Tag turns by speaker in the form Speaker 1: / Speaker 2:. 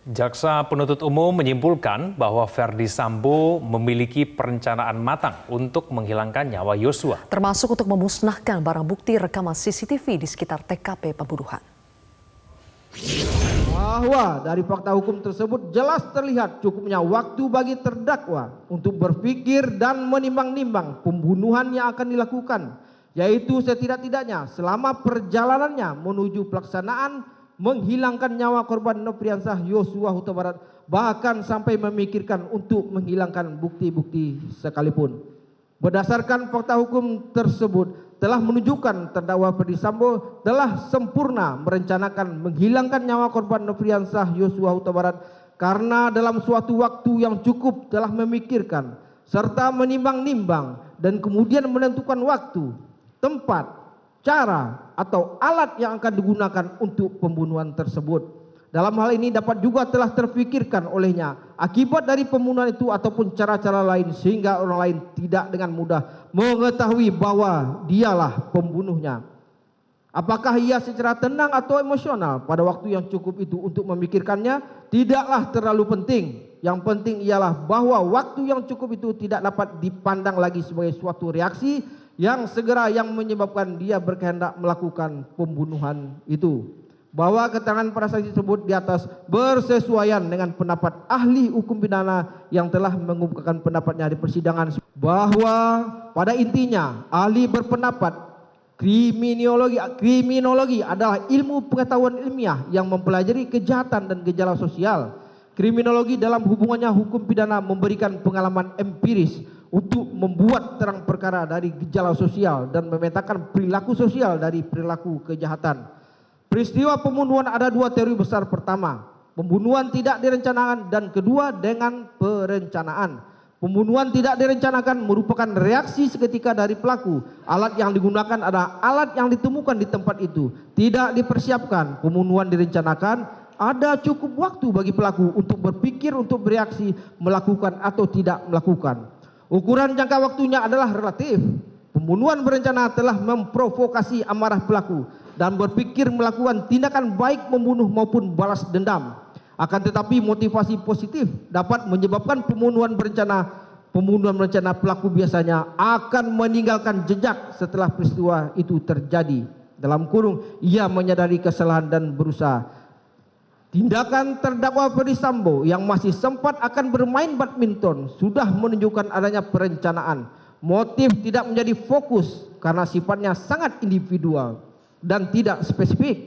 Speaker 1: Jaksa penuntut umum menyimpulkan bahwa Verdi Sambo memiliki perencanaan matang untuk menghilangkan nyawa Yosua.
Speaker 2: Termasuk untuk memusnahkan barang bukti rekaman CCTV di sekitar TKP pembunuhan.
Speaker 3: Bahwa dari fakta hukum tersebut jelas terlihat cukupnya waktu bagi terdakwa untuk berpikir dan menimbang-nimbang pembunuhan yang akan dilakukan, yaitu setidak-tidaknya selama perjalanannya menuju pelaksanaan menghilangkan nyawa korban Nofriansah Yosua Huta Barat, bahkan sampai memikirkan untuk menghilangkan bukti-bukti sekalipun. Berdasarkan fakta hukum tersebut telah menunjukkan terdakwa Verdi Sambo telah sempurna merencanakan menghilangkan nyawa korban Nofriansah Yosua Huta Barat karena dalam suatu waktu yang cukup telah memikirkan serta menimbang-nimbang dan kemudian menentukan waktu, tempat, cara atau alat yang akan digunakan untuk pembunuhan tersebut. Dalam hal ini dapat juga telah terfikirkan olehnya akibat dari pembunuhan itu ataupun cara-cara lain sehingga orang lain tidak dengan mudah mengetahui bahwa dialah pembunuhnya. Apakah ia secara tenang atau emosional pada waktu yang cukup itu untuk memikirkannya tidaklah terlalu penting. Yang penting ialah bahwa waktu yang cukup itu tidak dapat dipandang lagi sebagai suatu reaksi yang segera yang menyebabkan dia berkehendak melakukan pembunuhan itu. Bahwa keterangan para saksi tersebut di atas bersesuaian dengan pendapat ahli hukum pidana yang telah mengungkapkan pendapatnya di persidangan, bahwa pada intinya ahli berpendapat kriminologi adalah ilmu pengetahuan ilmiah yang mempelajari kejahatan dan gejala sosial. Kriminologi dalam hubungannya hukum pidana memberikan pengalaman empiris untuk membuat terang perkara dari gejala sosial dan memetakan perilaku sosial dari perilaku kejahatan. Peristiwa pembunuhan ada dua teori besar. Pertama, pembunuhan tidak direncanakan, dan kedua dengan perencanaan. Pembunuhan tidak direncanakan merupakan reaksi seketika dari pelaku. Alat yang digunakan adalah alat yang ditemukan di tempat itu. Tidak dipersiapkan. Pembunuhan direncanakan, ada cukup waktu bagi pelaku untuk berpikir, untuk bereaksi, melakukan atau tidak melakukan. Ukuran jangka waktunya adalah relatif. Pembunuhan berencana telah memprovokasi amarah pelaku dan berpikir melakukan tindakan baik membunuh maupun balas dendam. Akan tetapi motivasi positif dapat menyebabkan pembunuhan berencana. Pembunuhan berencana pelaku biasanya akan meninggalkan jejak setelah peristiwa itu terjadi. Dalam kurung, ia menyadari kesalahan dan berusaha. Tindakan terdakwa Verdi Sambo yang masih sempat akan bermain badminton sudah menunjukkan adanya perencanaan. Motif tidak menjadi fokus karena sifatnya sangat individual dan tidak spesifik.